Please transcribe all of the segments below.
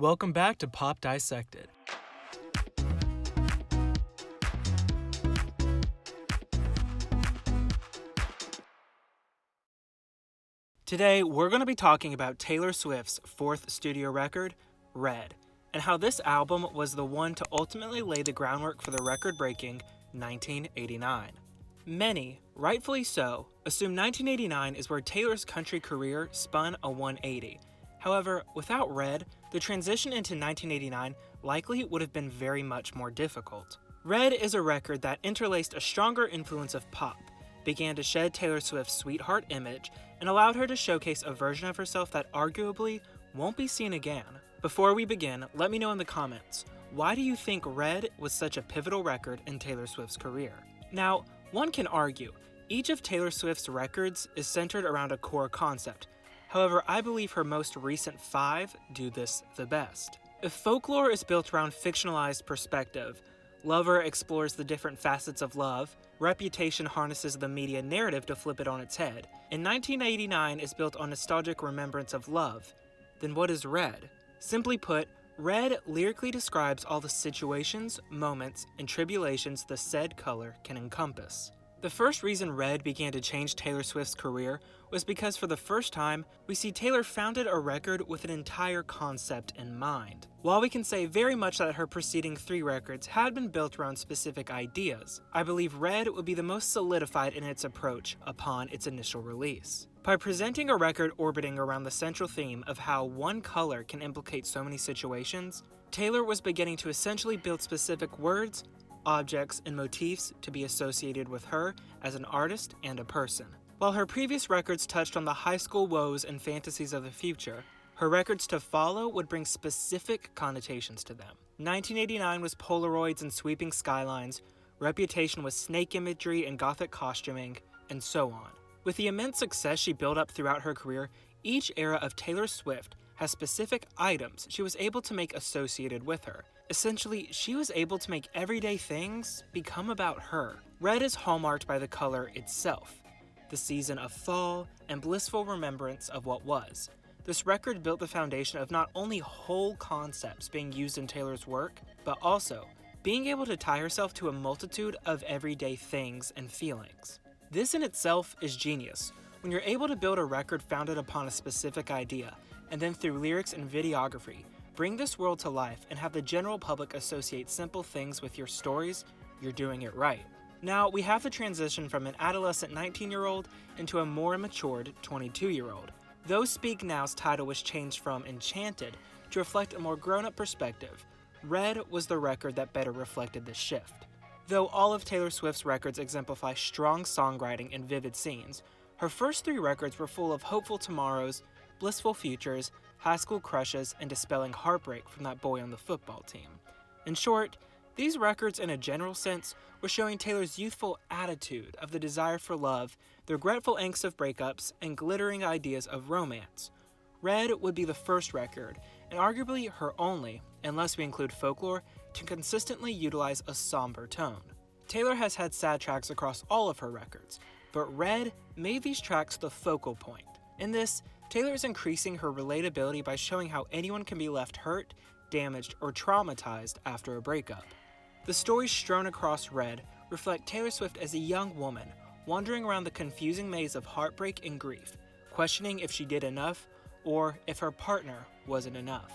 Welcome back to Pop Dissected. Today, we're going to be talking about Taylor Swift's fourth studio record, Red, and how this album was the one to ultimately lay the groundwork for the record-breaking 1989. Many, rightfully so, assume 1989 is where Taylor's country career spun a 180. However, without Red, the transition into 1989 likely would have been very much more difficult. Red is a record that interlaced a stronger influence of pop, began to shed Taylor Swift's sweetheart image, and allowed her to showcase a version of herself that arguably won't be seen again. Before we begin, let me know in the comments, why do you think Red was such a pivotal record in Taylor Swift's career? Now, one can argue, each of Taylor Swift's records is centered around a core concept. However, I believe her most recent 5 do this the best. If Folklore is built around fictionalized perspective, Lover explores the different facets of love, Reputation harnesses the media narrative to flip it on its head, and 1989 is built on nostalgic remembrance of love, then what is Red? Simply put, Red lyrically describes all the situations, moments, and tribulations the said color can encompass. The first reason Red began to change Taylor Swift's career was because for the first time, we see Taylor founded a record with an entire concept in mind. While we can say very much that her preceding 3 records had been built around specific ideas, I believe Red would be the most solidified in its approach upon its initial release. By presenting a record orbiting around the central theme of how one color can implicate so many situations, Taylor was beginning to essentially build specific words, objects, and motifs to be associated with her as an artist and a person. While her previous records touched on the high school woes and fantasies of the future, her records to follow would bring specific connotations to them. 1989 was Polaroids and sweeping skylines, Reputation was snake imagery and gothic costuming, and so on. With the immense success she built up throughout her career, each era of Taylor Swift has specific items she was able to make associated with her. Essentially, she was able to make everyday things become about her. Red is hallmarked by the color itself, the season of fall and blissful remembrance of what was. This record built the foundation of not only whole concepts being used in Taylor's work, but also being able to tie herself to a multitude of everyday things and feelings. This in itself is genius, when you're able to build a record founded upon a specific idea, and then through lyrics and videography, bring this world to life and have the general public associate simple things with your stories, you're doing it right. Now, we have the transition from an adolescent 19-year-old into a more matured 22-year-old. Though Speak Now's title was changed from Enchanted to reflect a more grown-up perspective, Red was the record that better reflected this shift. Though all of Taylor Swift's records exemplify strong songwriting and vivid scenes, her first 3 records were full of hopeful tomorrows, blissful futures, high school crushes, and dispelling heartbreak from that boy on the football team. In short, these records in a general sense were showing Taylor's youthful attitude of the desire for love, the regretful angst of breakups, and glittering ideas of romance. Red would be the first record, and arguably her only, unless we include Folklore, to consistently utilize a somber tone. Taylor has had sad tracks across all of her records, but Red made these tracks the focal point. In this, Taylor is increasing her relatability by showing how anyone can be left hurt, damaged, or traumatized after a breakup. The stories strewn across Red reflect Taylor Swift as a young woman, wandering around the confusing maze of heartbreak and grief, questioning if she did enough, or if her partner wasn't enough.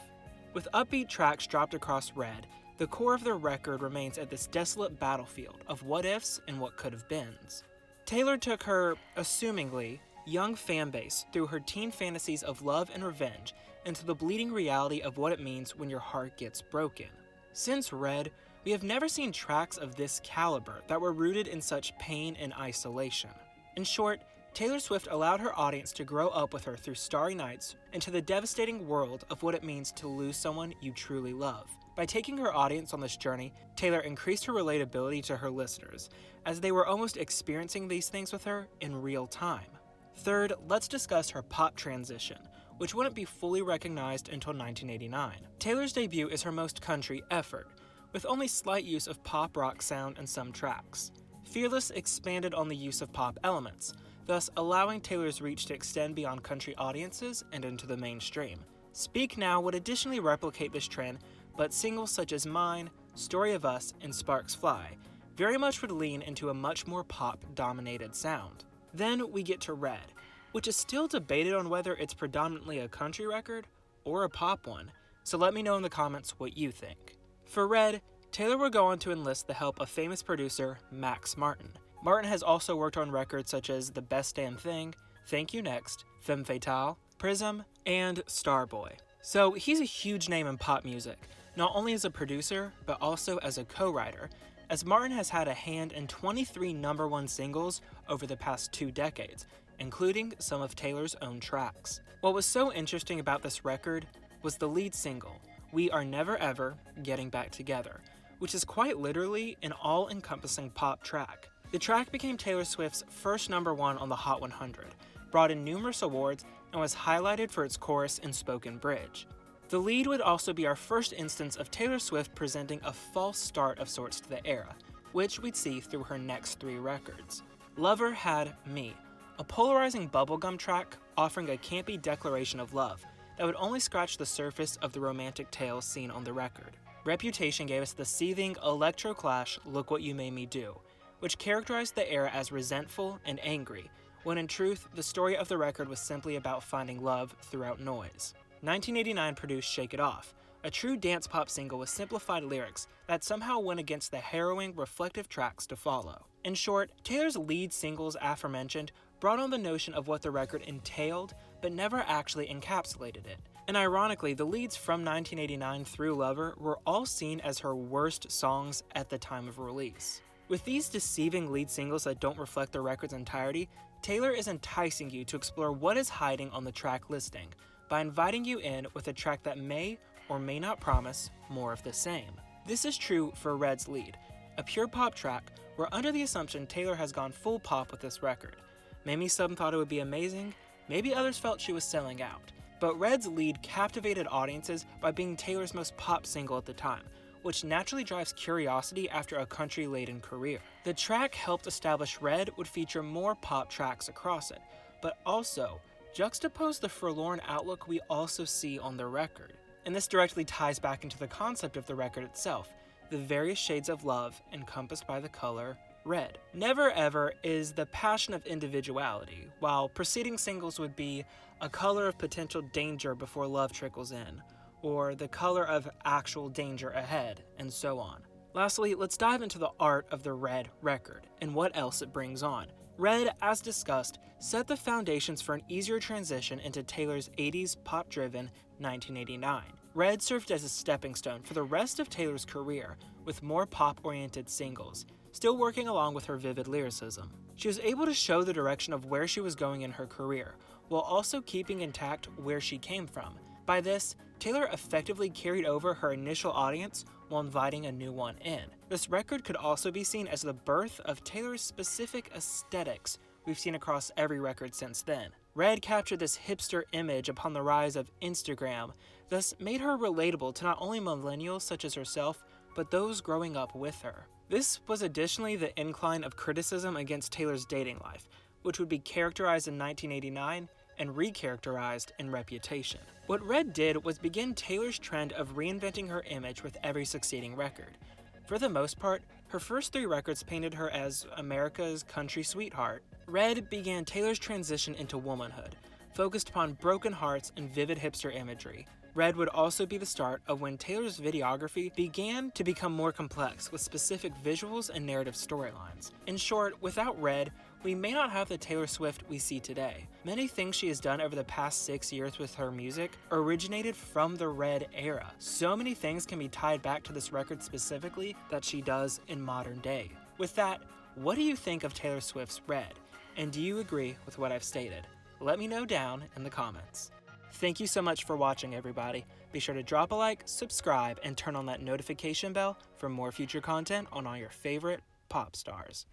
With upbeat tracks dropped across Red, the core of the record remains at this desolate battlefield of what-ifs and what could-have-beens. Taylor took her, assumingly, young fanbase through her teen fantasies of love and revenge into the bleeding reality of what it means when your heart gets broken. Since Red, we have never seen tracks of this caliber that were rooted in such pain and isolation. In short, Taylor Swift allowed her audience to grow up with her through Starry Nights into the devastating world of what it means to lose someone you truly love. By taking her audience on this journey, Taylor increased her relatability to her listeners, as they were almost experiencing these things with her in real time. Third, let's discuss her pop transition, which wouldn't be fully recognized until 1989. Taylor's debut is her most country effort, with only slight use of pop rock sound in some tracks. Fearless expanded on the use of pop elements, thus allowing Taylor's reach to extend beyond country audiences and into the mainstream. Speak Now would additionally replicate this trend, but singles such as Mine, Story of Us, and Sparks Fly very much would lean into a much more pop-dominated sound. Then we get to Red, which is still debated on whether it's predominantly a country record or a pop one, so let me know in the comments what you think. For Red, Taylor would go on to enlist the help of famous producer Max Martin. Martin has also worked on records such as The Best Damn Thing, Thank You Next, Femme Fatale, Prism, and Starboy. So he's a huge name in pop music, not only as a producer, but also as a co-writer, as Martin has had a hand in 23 #1 singles over the past 2 decades, including some of Taylor's own tracks. What was so interesting about this record was the lead single, We Are Never Ever Getting Back Together, which is quite literally an all-encompassing pop track. The track became Taylor Swift's first #1 on the Hot 100, brought in numerous awards, and was highlighted for its chorus and spoken bridge. The lead would also be our first instance of Taylor Swift presenting a false start of sorts to the era, which we'd see through her next 3 records. Lover had Me, a polarizing bubblegum track offering a campy declaration of love that would only scratch the surface of the romantic tales seen on the record. Reputation gave us the seething electro-clash Look What You Made Me Do, which characterized the era as resentful and angry, when in truth, the story of the record was simply about finding love throughout noise. 1989 produced Shake It Off, a true dance pop single with simplified lyrics that somehow went against the harrowing, reflective tracks to follow. In short, Taylor's lead singles aforementioned brought on the notion of what the record entailed, but never actually encapsulated it. And ironically, the leads from 1989 through Lover were all seen as her worst songs at the time of release. With these deceiving lead singles that don't reflect the record's entirety, Taylor is enticing you to explore what is hiding on the track listing, by inviting you in with a track that may or may not promise more of the same. This is true for Red's lead, a pure pop track where under the assumption Taylor has gone full pop with this record. Maybe some thought it would be amazing, maybe others felt she was selling out. But Red's lead captivated audiences by being Taylor's most pop single at the time, which naturally drives curiosity after a country-laden career. The track helped establish Red would feature more pop tracks across it, but also juxtapose the forlorn outlook we also see on the record. And this directly ties back into the concept of the record itself, the various shades of love encompassed by the color red. Never Ever is the passion of individuality, while preceding singles would be a color of potential danger before love trickles in, or the color of actual danger ahead, and so on. Lastly, let's dive into the art of the Red record, and what else it brings on. Red, as discussed, set the foundations for an easier transition into Taylor's 80s pop-driven 1989. Red served as a stepping stone for the rest of Taylor's career, with more pop-oriented singles, still working along with her vivid lyricism. She was able to show the direction of where she was going in her career, while also keeping intact where she came from. By this, Taylor effectively carried over her initial audience while inviting a new one in. This record could also be seen as the birth of Taylor's specific aesthetics we've seen across every record since then. Red captured this hipster image upon the rise of Instagram, thus made her relatable to not only millennials such as herself, but those growing up with her. This was additionally the incline of criticism against Taylor's dating life, which would be characterized in 1989 and recharacterized in Reputation. What Red did was begin Taylor's trend of reinventing her image with every succeeding record. For the most part, her first 3 records painted her as America's country sweetheart. Red began Taylor's transition into womanhood, focused upon broken hearts and vivid hipster imagery. Red would also be the start of when Taylor's videography began to become more complex with specific visuals and narrative storylines. In short, without Red, we may not have the Taylor Swift we see today. Many things she has done over the past 6 years with her music originated from the Red era. So many things can be tied back to this record specifically that she does in modern day. With that, what do you think of Taylor Swift's Red? And do you agree with what I've stated? Let me know down in the comments. Thank you so much for watching, everybody. Be sure to drop a like, subscribe, and turn on that notification bell for more future content on all your favorite pop stars.